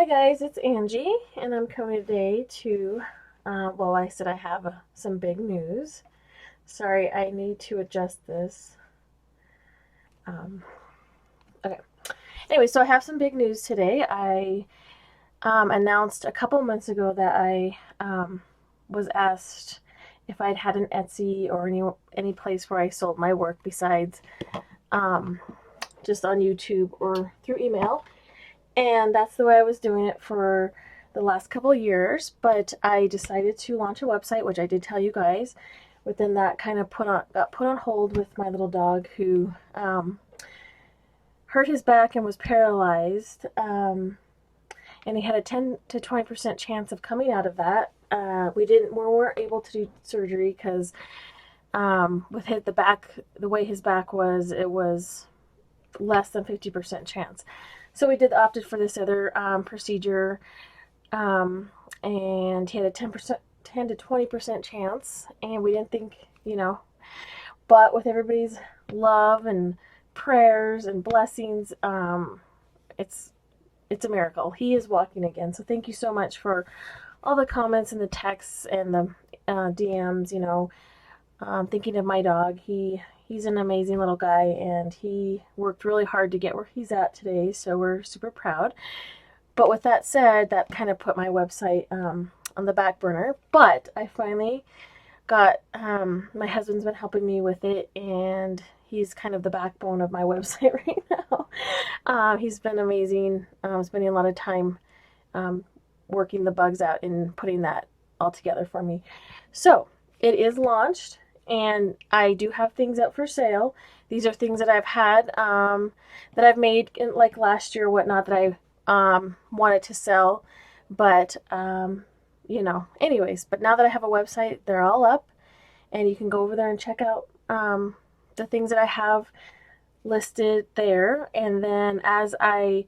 guys, it's Angie, and I'm coming today to, well, I said I have some big news. Sorry, I need to adjust this. Okay. Anyway, so I have some big news today. I announced a couple months ago that I was asked if I'd had an Etsy or any place where I sold my work besides just on YouTube or through email. And that's the way I was doing it for the last couple of years, but I decided to launch a website, which I did tell you guys. But then that kind of got put on hold with my little dog who hurt his back and was paralyzed. And he had a 10 to 20% chance of coming out of that. We weren't able to do surgery because with the way his back was, it was less than 50% chance. So we opted for this other procedure, and he had a 10 to 20% chance, and we didn't think, but with everybody's love and prayers and blessings, it's a miracle. He is walking again. So thank you so much for all the comments and the texts and the DMs, thinking of my dog. He's an amazing little guy, and he worked really hard to get where he's at today, so we're super proud. But with that said, that kind of put my website on the back burner. But I finally got, my husband's been helping me with it, and he's kind of the backbone of my website right now. He's been amazing, spending a lot of time working the bugs out and putting that all together for me. So it is launched. And I do have things up for sale. These are things that I've had, that I've made in, like last year or whatnot, that I wanted to sell. But, anyways. But now that I have a website, they're all up. And you can go over there and check out the things that I have listed there. And then as I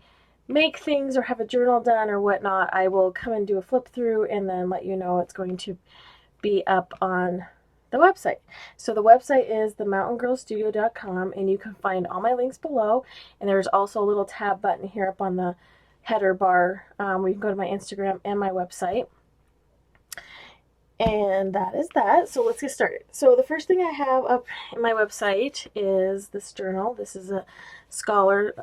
make things or have a journal done or whatnot, I will come and do a flip through and then let you know it's going to be up on the website. So the website is themountaingirlstudio.com, and you can find all my links below, and there's also a little tab button here up on the header bar where you can go to my Instagram and my website. And that is that. So let's get started. So the first thing I have up in my website is this journal. This is a scholar's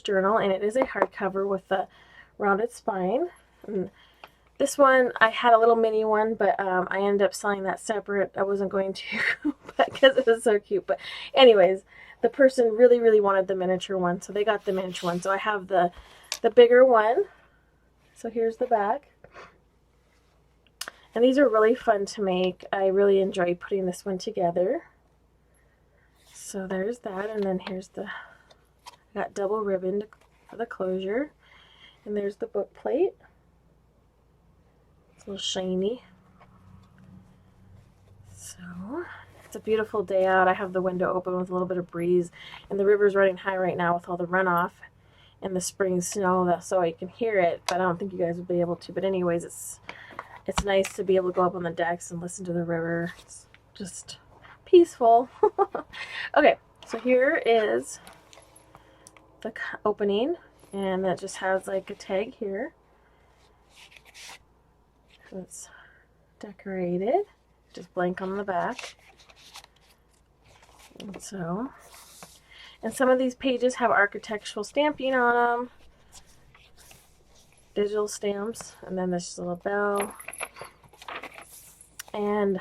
journal, and it is a hardcover with a rounded spine. And this one, I had a little mini one, but I ended up selling that separate. I wasn't going to because it was so cute. But anyways, the person really, really wanted the miniature one, so they got the miniature one. So I have the bigger one. So here's the back. And these are really fun to make. I really enjoy putting this one together. So there's that, and then here's I got double ribbon for the closure. And there's the book plate. A little shiny. So it's a beautiful day out. I have the window open with a little bit of breeze, and the river's running high right now with all the runoff and the spring snow, so I can hear it, but I don't think you guys will be able to. But anyways, it's nice to be able to go up on the decks and listen to the river. It's just peaceful. Okay, so here is the opening, and that just has like a tag here. It's decorated, just blank on the back. And some of these pages have architectural stamping on them, digital stamps, and then this little bell, and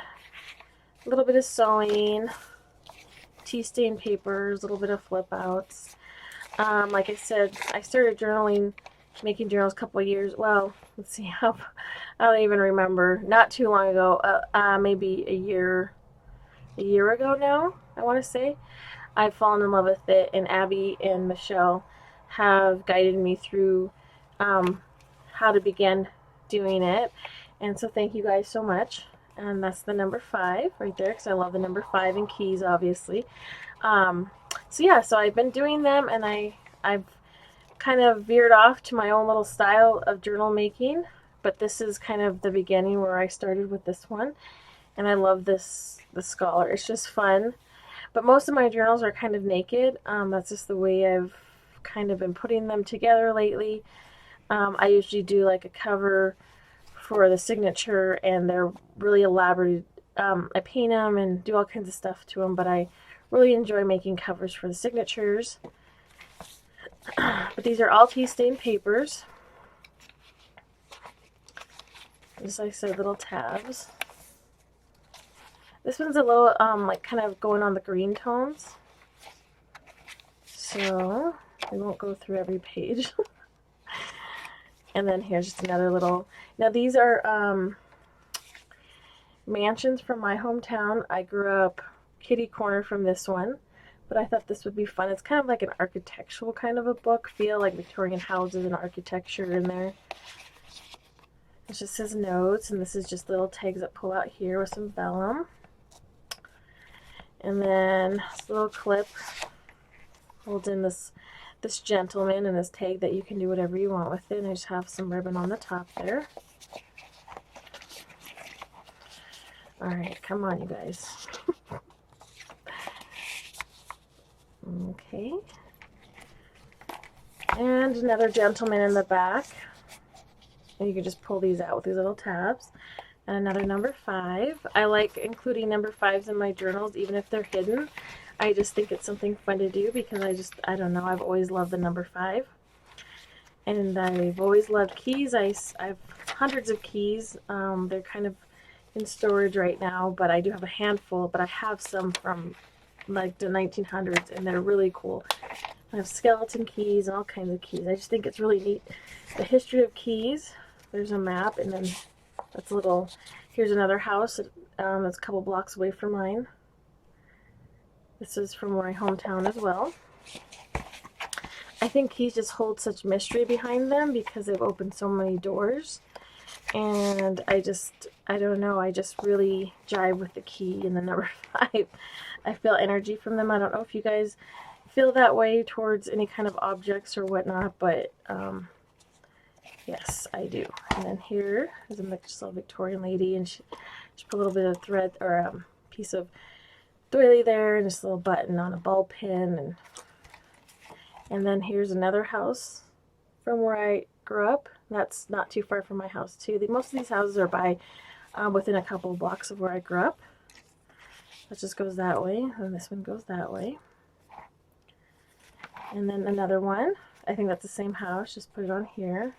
a little bit of sewing, tea stain papers, a little bit of flip outs. Like I said, I started making journals a couple of years. Well, let's see how. I don't even remember. Not too long ago. Maybe a year ago now, I want to say. I've fallen in love with it, and Abby and Michelle have guided me through how to begin doing it. And so thank you guys so much. And that's the number 5 right there, because I love the number 5 in keys, obviously. So I've been doing them, and I've kind of veered off to my own little style of journal making, but this is kind of the beginning where I started with this one, and I love the Scholar. It's just fun, but most of my journals are kind of naked. That's just the way I've kind of been putting them together lately. I usually do like a cover for the signature, and they're really elaborate. I paint them and do all kinds of stuff to them, but I really enjoy making covers for the signatures. But these are all tea stain papers. Just like I said, little tabs. This one's a little like kind of going on the green tones, so we won't go through every page. And then here's just another little, now these are mansions from my hometown. I grew up kitty corner from this one, but I thought this would be fun. It's kind of like an architectural kind of a book feel, like Victorian houses and architecture in there. It just says notes, and this is just little tags that pull out here with some vellum. And then this little clip holds in this gentleman and this tag that you can do whatever you want with it. And I just have some ribbon on the top there. Alright, come on you guys. Okay. And another gentleman in the back. And you can just pull these out with these little tabs. And another number 5. I like including number 5s in my journals, even if they're hidden. I just think it's something fun to do because I don't know, I've always loved the number 5. And I've always loved keys. I have hundreds of keys. They're kind of in storage right now, but I do have a handful, but I have some from like the 1900s, and they're really cool. I have skeleton keys and all kinds of keys. I just think it's really neat. The history of keys. There's a map, and then that's a little, here's another house that's a couple blocks away from mine. This is from my hometown as well. I think keys just hold such mystery behind them because they've opened so many doors. And I don't know, I just really jive with the key and the number 5. I feel energy from them. I don't know if you guys feel that way towards any kind of objects or whatnot, but yes, I do. And then here is a little Victorian lady, and she put a little bit of thread or a piece of doily there, and just a little button on a ball pin. And then here's another house from where I grew up. That's not too far from my house too. Most of these houses are by within a couple of blocks of where I grew up. That just goes that way, and this one goes that way. And then another one. I think that's the same house. Just put it on here.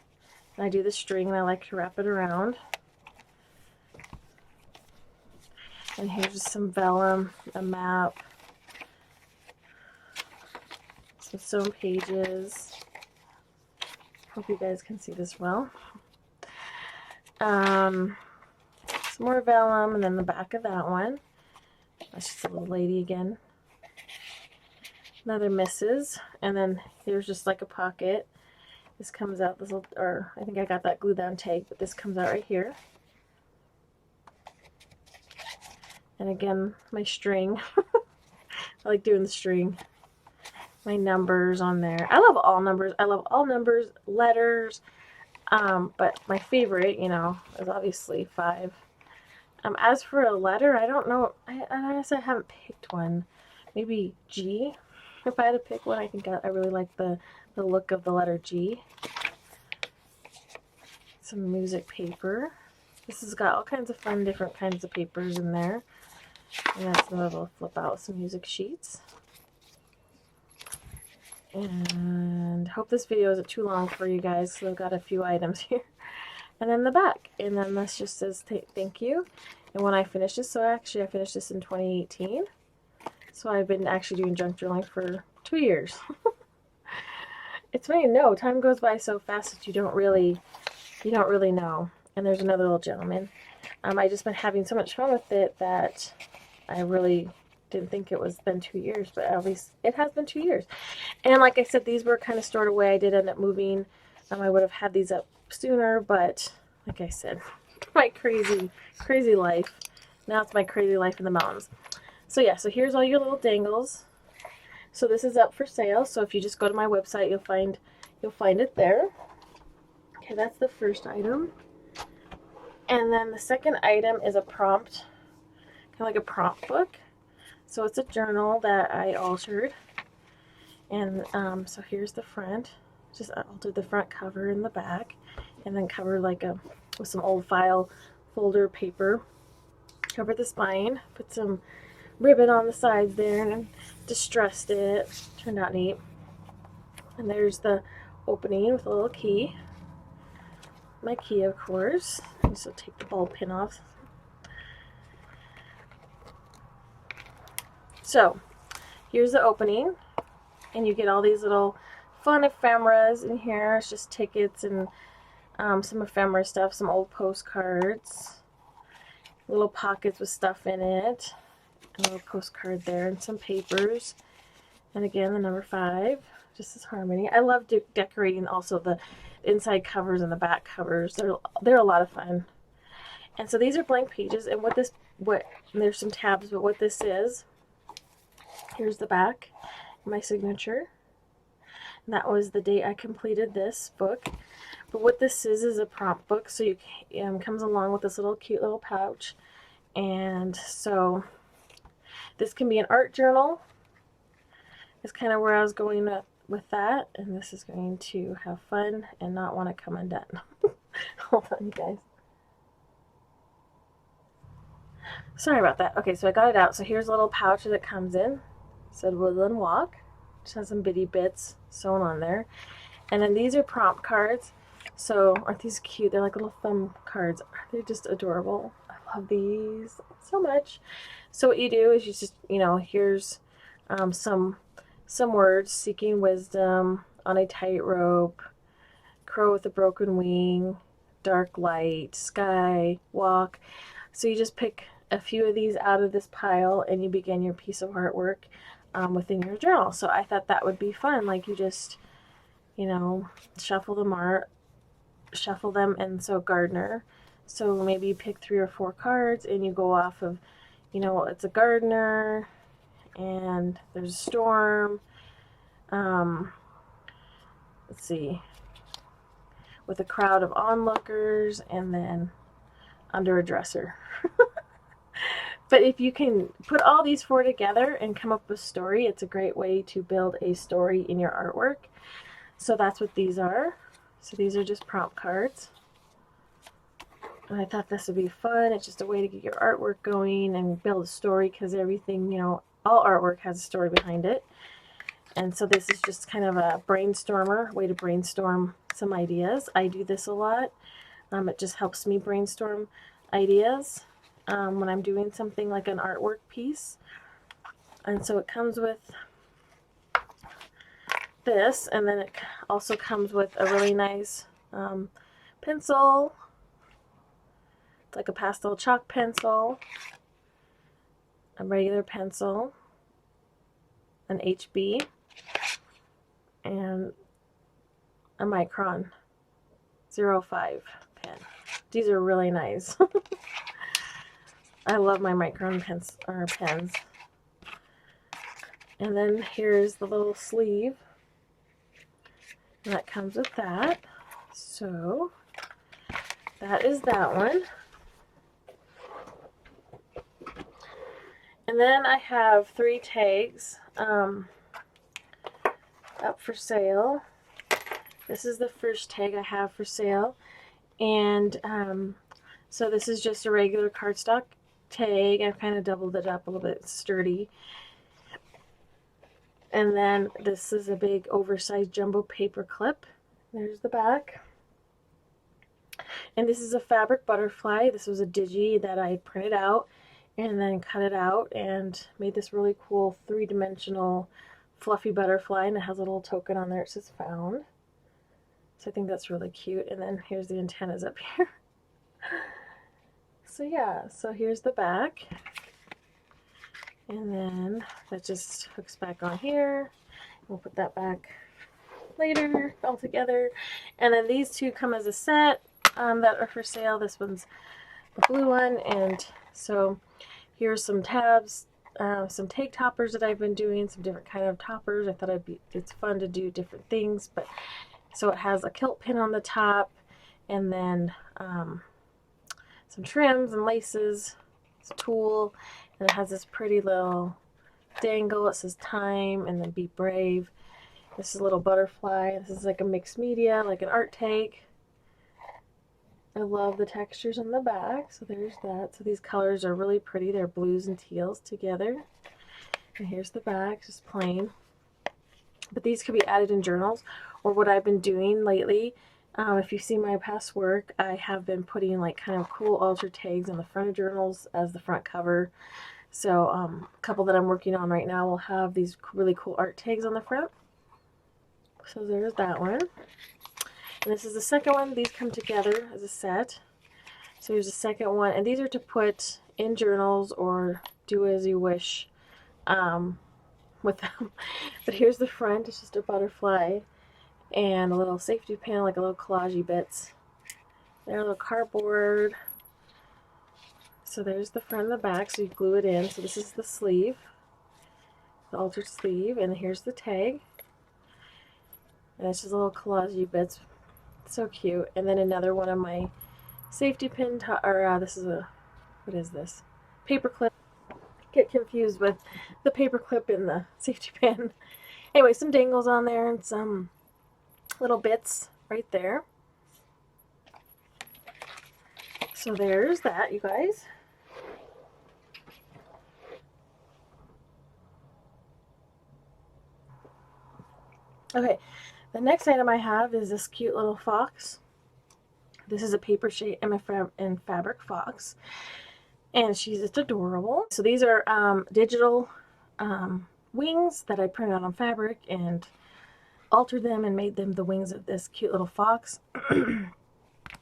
And I do the string, and I like to wrap it around. And here's just some vellum, a map, some sewn pages. Hope you guys can see this well. Some more vellum, and then the back of that one. That's just a little lady again. Another missus, and then here's just like a pocket. This comes out, this little, or I think I got that glue down tag, but this comes out right here. And again, my string. I like doing the string. My numbers on there. I love all numbers. I love all numbers, letters. But my favorite, you know, is obviously 5. As for a letter, I don't know. I honestly haven't picked one. Maybe G. If I had to pick one, I think I really like the look of the letter G. Some music paper. This has got all kinds of fun, different kinds of papers in there. And that's another little flip out, some music sheets. And hope this video isn't too long for you guys, so I've got a few items here. And then the back. And then this just says thank you. And when I finish this, so actually I finished this in 2018. So I've been actually doing junk journaling for 2 years. It's funny, no, time goes by so fast that you don't really know. And there's another little gentleman. I just been having so much fun with it that I really didn't think it was been 2 years, but at least it has been 2 years. And like I said, these were kind of stored away. I did end up moving. I would have had these up sooner, but like I said, my crazy life. Now it's my crazy life in the mountains. So yeah, so here's all your little dangles. So this is up for sale. So if you just go to my website, you'll find it there. Okay, that's the first item. And then the second item is a prompt, kind of like a prompt book. So it's a journal that I altered. And so here's the front. Just altered the front cover and the back, and then covered like with some old file folder paper. Covered the spine, put some ribbon on the sides there, and distressed it. Turned out neat. And there's the opening with a little key. My key, of course. So take the ball pin off. So here's the opening, and you get all these little fun ephemeras in here. It's just tickets and some ephemera stuff, some old postcards, little pockets with stuff in it, a little postcard there, and some papers. And again, the number 5, just as harmony. I love decorating also the inside covers and the back covers. They're a lot of fun. And so these are blank pages, and there's some tabs, but what this is, here's the back, my signature. And that was the date I completed this book. But what this is a prompt book, so you comes along with this little cute little pouch. And so this can be an art journal. It's kind of where I was going with that, and this is going to have fun and not want to come undone. Hold on, you guys. Sorry about that. Okay, so I got it out. So here's a little pouch that it comes in. It said Woodland Walk. Just has some bitty bits sewn on there. And then these are prompt cards. So aren't these cute? They're like little thumb cards. They're just adorable. I love these so much. So what you do is you just, here's some words: seeking wisdom, on a tightrope, crow with a broken wing, dark light, sky, walk. So you just pick a few of these out of this pile and you begin your piece of artwork within your journal. So I thought that would be fun. Like you just, shuffle them, and so gardener. So maybe you pick 3 or 4 cards and you go off of, it's a gardener, and there's a storm. Let's see, with a crowd of onlookers, and then under a dresser. But if you can put all these 4 together and come up with a story, it's a great way to build a story in your artwork. So that's what these are. So these are just prompt cards. And I thought this would be fun. It's just a way to get your artwork going and build a story, because everything, all artwork has a story behind it. And so this is just kind of a brainstormer, way to brainstorm some ideas. I do this a lot. It just helps me brainstorm ideas when I'm doing something like an artwork piece. And so it comes with this, and then it also comes with a really nice pencil. It's like a pastel chalk pencil, a regular pencil, an HB, and a Micron 05 pen. These are really nice. I love my Micron pens. And then here's the little sleeve that comes with that. So that is that one. And then I have 3 tags up for sale. This is the first tag I have for sale. And so this is just a regular cardstock tag. I've kind of doubled it up a little bit, sturdy. And then this is a big oversized jumbo paper clip. There's the back. And this is a fabric butterfly. This was a digi that I printed out and then cut it out and made this really cool 3-dimensional fluffy butterfly, and it has a little token on there. It says found. So I think that's really cute. And then here's the antennas up here. So yeah, so here's the back. And then that just hooks back on here. We'll put that back later all together. And then these 2 come as a set that are for sale. This one's the blue one. And so here's some tabs, some tag toppers that I've been doing, some different kind of toppers. I thought it's fun to do different things. But so it has a kilt pin on the top, and then some trims and laces. It's a tulle, and it has this pretty little dangle. It says time, and then be brave. This is a little butterfly. This is like a mixed media, like an art tag. I love the textures on the back. So there's that. So these colors are really pretty. They're blues and teals together. And here's the back, just plain. But these could be added in journals, or what I've been doing lately. If you see my past work, I have been putting like kind of cool altar tags on the front of journals as the front cover. So a couple that I'm working on right now will have these really cool art tags on the front. So there's that one. And this is the second one. These come together as a set. So here's the second one. And these are to put in journals or do as you wish with them. But here's the front. It's just a butterfly and a little safety pin, like a little collage bits. There, a little cardboard. So there's the front and the back. So you glue it in. So this is the sleeve, the altered sleeve. And here's the tag. And it's just little collage bits. So cute. And then another one of my safety pin, this is a, what is this? Paper clip. Get confused with the paper clip and the safety pin. Anyway, some dangles on there and some little bits right there. So there's that, you guys. Okay, the next item I have is this cute little fox. This is a paper shade and fabric fox, and she's just adorable. So these are digital wings that I printed out on fabric and altered them and made them the wings of this cute little fox.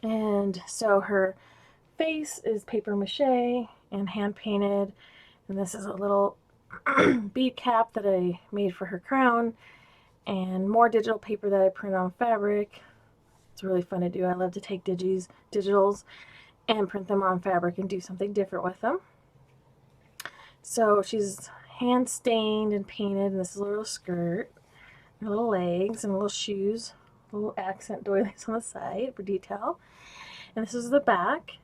And so her face is paper mache and hand painted, and this is a little bead cap that I made for her crown, and more digital paper that I print on fabric. It's really fun to do. I love to take digitals and print them on fabric and do something different with them. So she's hand stained and painted, and this is a little skirt, her little legs and little shoes, little accent doilies on the side for detail. And this is the back,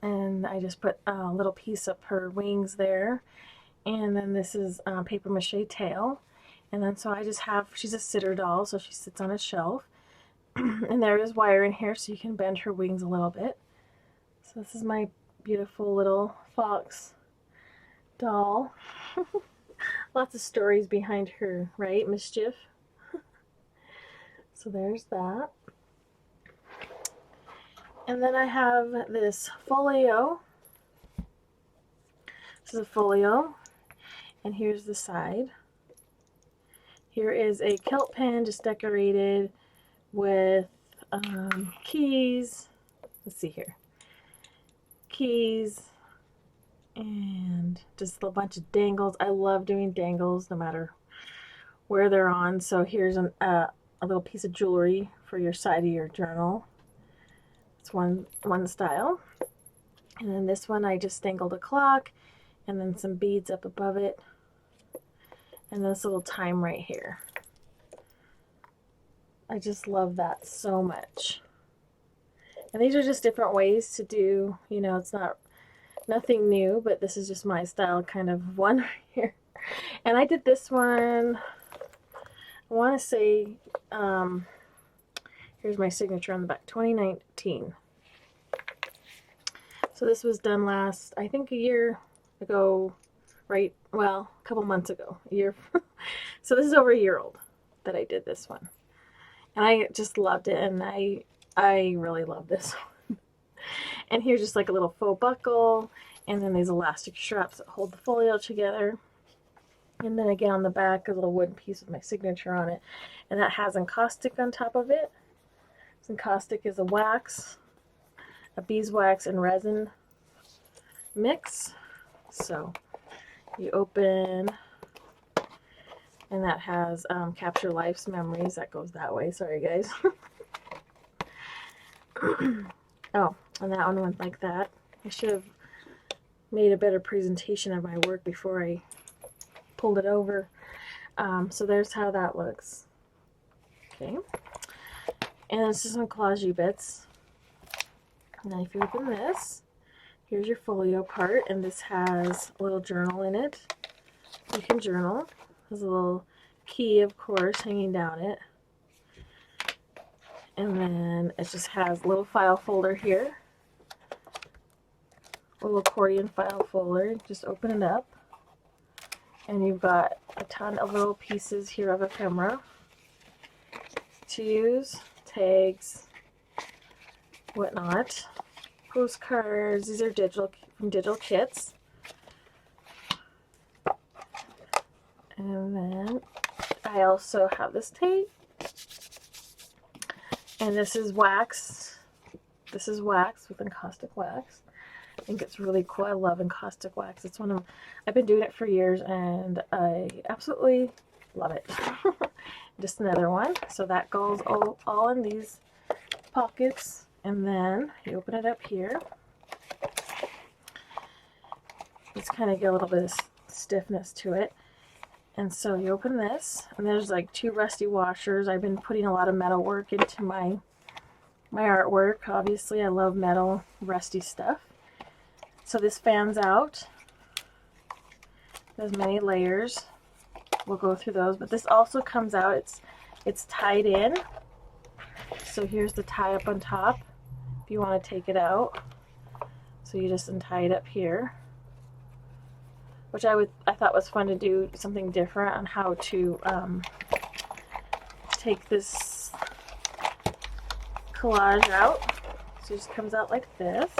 and I just put a little piece of her wings there. And then this is paper mache tail. And then so I just have, she's a sitter doll, so she sits on a shelf. And there is wire in here so you can bend her wings a little bit. So this is my beautiful little fox doll. Lots of stories behind her, right? Mischief. So there's that. And then I have this folio. This is a folio. And here's the side. Here is a kilt pen just decorated with keys. Let's see here. Keys and just a bunch of dangles. I love doing dangles no matter where they're on. So here's a little piece of jewelry for your side of your journal. It's one style. And then this one I just dangled a clock and then some beads up above it. And this little time right here. I just love that so much. And these are just different ways to do, you know, it's nothing new, but this is just my style kind of one right here. And I did this one, I want to say, here's my signature on the back, 2019. So this was done last, I think a year ago, right? Well, a couple months ago, a year. So this is over a year old that I did this one. And I just loved it, and I really love this one. And here's just like a little faux buckle, and then these elastic straps that hold the folio together. And then again on the back, a little wooden piece with my signature on it. And that has encaustic on top of it. This encaustic is a wax, a beeswax and resin mix. So you open, and that has Capture Life's Memories. That goes that way. Sorry, guys. Oh, and that one went like that. I should have made a better presentation of my work before I pulled it over. So there's how that looks. Okay. And this is some collage bits. And then if you open this, here's your folio part, and this has a little journal in it. You can journal. There's a little key, of course, hanging down it. And then it just has a little file folder here. A little accordion file folder. Just open it up. And you've got a ton of little pieces here of ephemera to use. Tags, whatnot. Postcards. These are digital from digital kits. And then I also have this tape. And this is wax. This is wax with encaustic wax. I think it's really cool. I love encaustic wax. It's one of, I've been doing it for years and I absolutely love it. Just another one. So that goes all in these pockets. And then you open it up here. Just kind of get a little bit of stiffness to it. And so you open this, and there's like 2 rusty washers. I've been putting a lot of metal work into my artwork. Obviously, I love metal, rusty stuff. So this fans out. There's many layers. We'll go through those, but this also comes out. It's tied in. So here's the tie up on top. If you want to take it out, so you just untie it up here. Which I thought was fun to do something different on how to take this collage out. So it just comes out like this.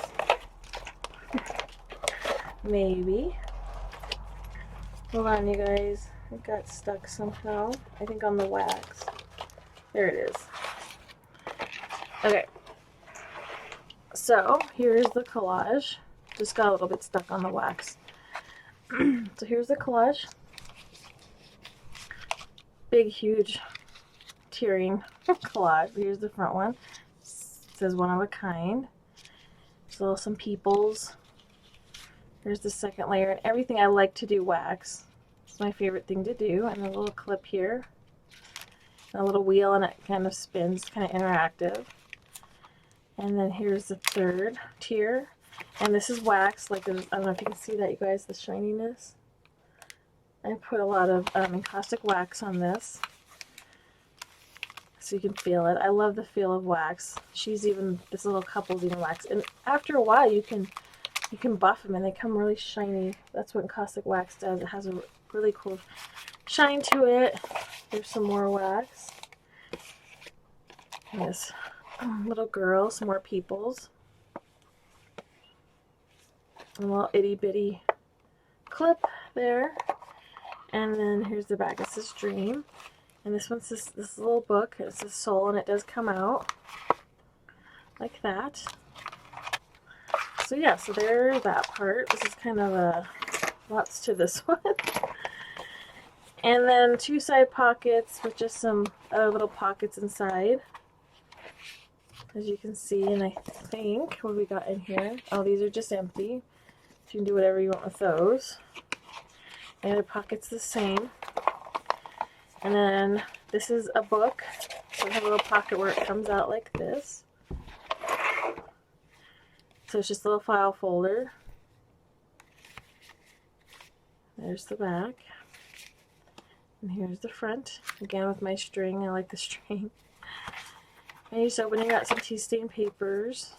Maybe. Hold on, you guys. It got stuck somehow. I think on the wax. There it is. Okay. So here's the collage. Just got a little bit stuck on the wax. So here's the collage. Big, huge, tearing collage. Here's the front one. It says one of a kind. So some peoples. Here's the second layer. And everything I like to do wax. It's my favorite thing to do. And a little clip here. And a little wheel, and it kind of spins, kind of interactive. And then here's the third tier. And this is wax, like I don't know if you can see that, you guys, the shininess. I put a lot of encaustic wax on this, so you can feel it. I love the feel of wax. This little couple's even wax. And after a while, you can buff them and they come really shiny. That's what encaustic wax does. It has a really cool shine to it. There's some more wax. And this little girl, some more peoples. A little itty bitty clip there. And then here's the back. It says Dream. And this one's this little book. It says Soul, and it does come out like that. So yeah, so there's that part. This is kind of lots to this one. And then 2 side pockets with just some other little pockets inside. As you can see, and I think, what we got in here? Oh, these are just empty. You can do whatever you want with those. The other pocket's the same. And then this is a book. So I have a little pocket where it comes out like this. So it's just a little file folder. There's the back. And here's the front. Again with my string. I like the string. And you just open, you got some tea stain papers.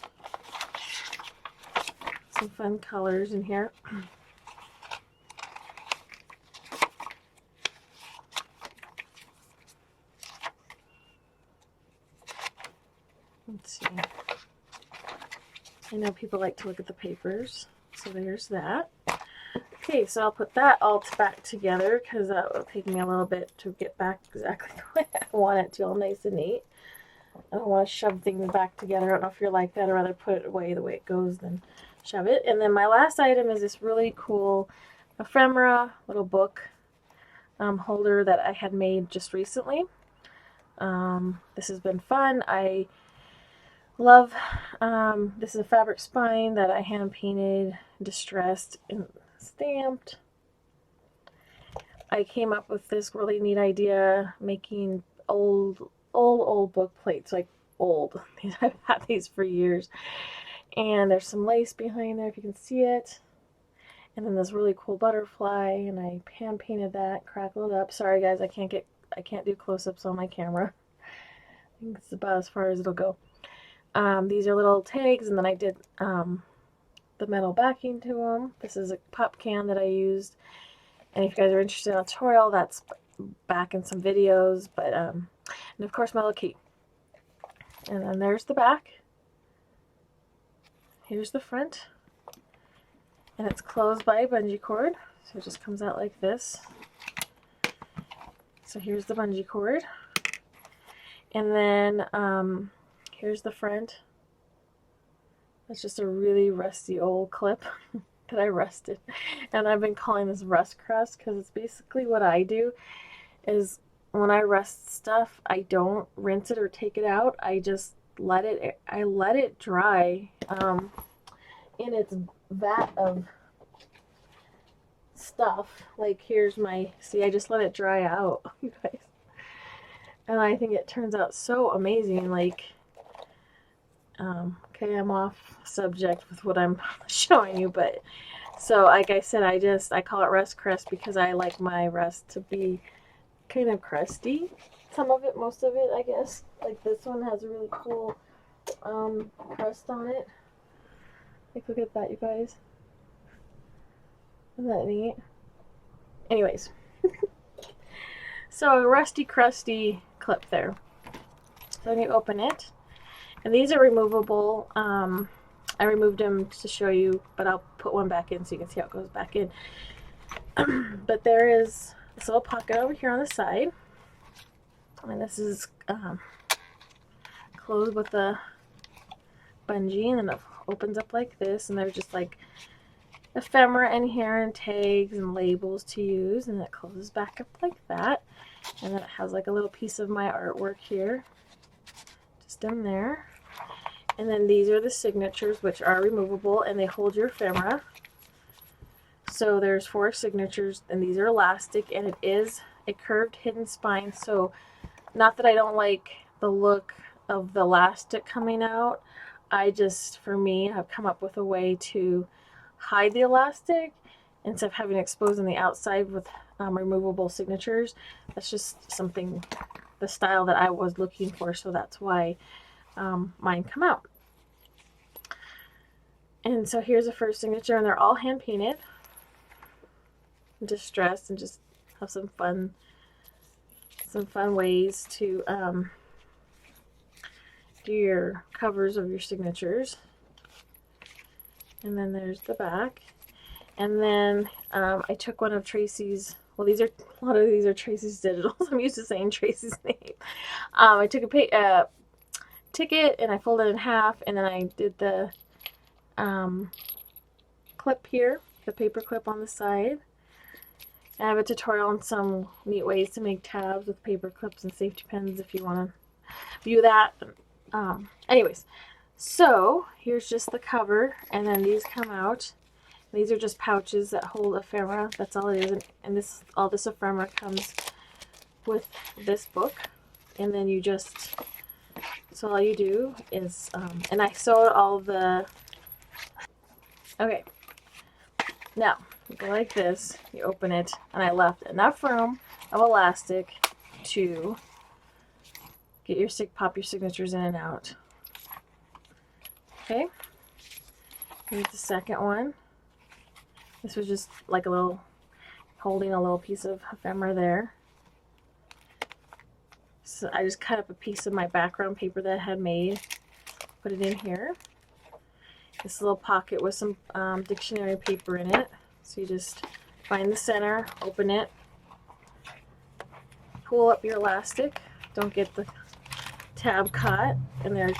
Some fun colors in here. Let's see. I know people like to look at the papers, so there's that. Okay, so I'll put that all back together because that will take me a little bit to get back exactly the way I want it to, all nice and neat. I don't want to shove things back together. I don't know if you're like that. I'd rather put it away the way it goes than shove it. And then my last item is this really cool ephemera little book holder that I had made just recently. This has been fun. I love, this is a fabric spine that I hand painted, distressed, and stamped. I came up with this really neat idea, making old book plates, like old. I've had these for years. And there's some lace behind there if you can see it. And then this really cool butterfly, and I hand painted that, crackled it up. Sorry guys, I can't get I can't do close-ups on my camera. I think it's about as far as it'll go. These are little tags, and then I did the metal backing to them. This is a pop can that I used, and if you guys are interested in a tutorial, that's back in some videos. But and of course my little key. And then there's the back. Here's the front, and it's closed by a bungee cord, so it just comes out like this. So here's the bungee cord, and then here's the front. It's just a really rusty old clip that I rusted, and I've been calling this rust crust because it's basically what I do is when I rust stuff, I don't rinse it or take it out. I just let it dry in its vat of stuff. Like here's my, see, I just let it dry out, you guys, and I think it turns out so amazing. Like okay, I'm off subject with what I'm showing you, but so like I said, I call it rust crust because I like my rust to be kind of crusty. Some of it, most of it, I guess. Like this one has a really cool crust on it. Like look at that, you guys. Isn't that neat? Anyways. So a rusty crusty clip there. So when you open it, and these are removable. I removed them to show you, but I'll put one back in so you can see how it goes back in. But there is this little pocket over here on the side, and this is closed with a bungee, and then it opens up like this, and there's just like ephemera in here and tags and labels to use, and it closes back up like that, and then it has like a little piece of my artwork here just in there. And then these are the signatures, which are removable, and they hold your ephemera. So there's 4 signatures, and these are elastic, and it is a curved hidden spine. So not that I don't like the look of the elastic coming out, I just, for me, have come up with a way to hide the elastic instead of having it exposed on the outside with removable signatures. That's just something, the style that I was looking for, so that's why mine come out. And so here's the first signature, and they're all hand painted, distressed, and just have some fun ways to do your covers of your signatures. And then there's the back, and then I took one of Tracie's. Well, a lot of these are Tracie's digitals. I'm used to saying Tracie's name. I took a ticket and I folded it in half, and then I did the clip here, the paper clip on the side. And I have a tutorial on some neat ways to make tabs with paper clips and safety pins if you want to view that. Anyways, so here's just the cover, and then these come out. These are just pouches that hold ephemera. That's all it is, and all this ephemera comes with this book. And then you just, so all you do is, and I sewed all the, okay, now you go like this, you open it, and I left enough room of elastic to get pop your signatures in and out. Okay, here's the second one. This was just like a little, holding a little piece of ephemera there. So I just cut up a piece of my background paper that I had made, put it in here. This little pocket with some dictionary paper in it. So you just find the center, open it, pull up your elastic, don't get the tab caught, and there's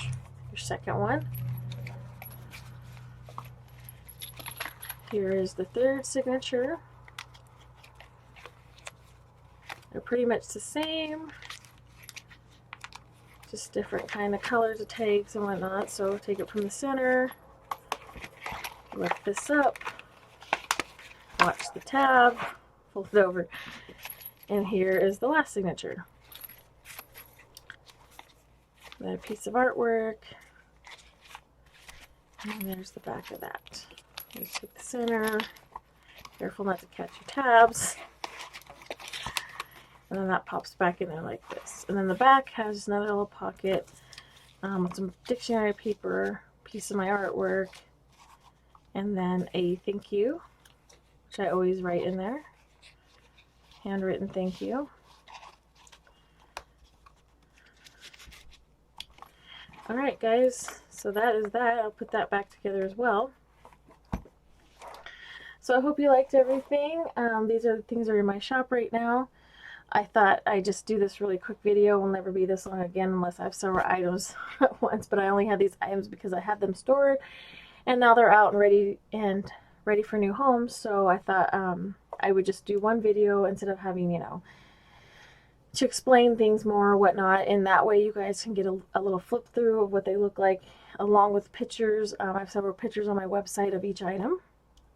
your second one. Here is the third signature. They're pretty much the same, just different kind of colors of tags and whatnot. So take it from the center, lift this up, watch the tab, fold it over, and here is the last signature. Then a piece of artwork, and there's the back of that. Just take the center, careful not to catch your tabs. And then that pops back in there like this. And then the back has another little pocket with some dictionary paper, piece of my artwork, and then a thank you, which I always write in there. Handwritten thank you. Alright guys, so that is that. I'll put that back together as well. So I hope you liked everything. These are the things that are in my shop right now. I thought I'd just do this really quick video. It will never be this long again unless I have several items at once, but I only had these items because I had them stored and now they're out and ready for new homes. So I thought I would just do one video instead of having, you know, to explain things more or whatnot, and that way you guys can get a little flip through of what they look like along with pictures. I have several pictures on my website of each item.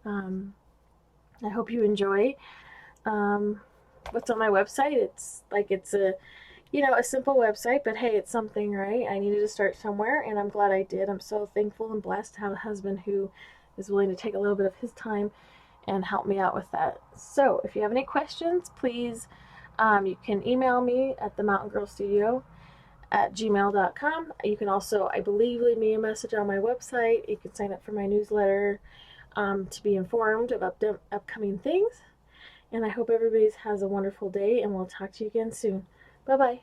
I hope you enjoy what's on my website. It's a, you know, a simple website, but hey, it's something, right? I needed to start somewhere, and I'm glad I did. I'm so thankful and blessed to have a husband who is willing to take a little bit of his time and help me out with that. So if you have any questions, please, you can email me at themountaingirlstudio@gmail.com. You can also, I believe, leave me a message on my website. You can sign up for my newsletter to be informed about the upcoming things. And I hope everybody has a wonderful day, and we'll talk to you again soon. Bye-bye.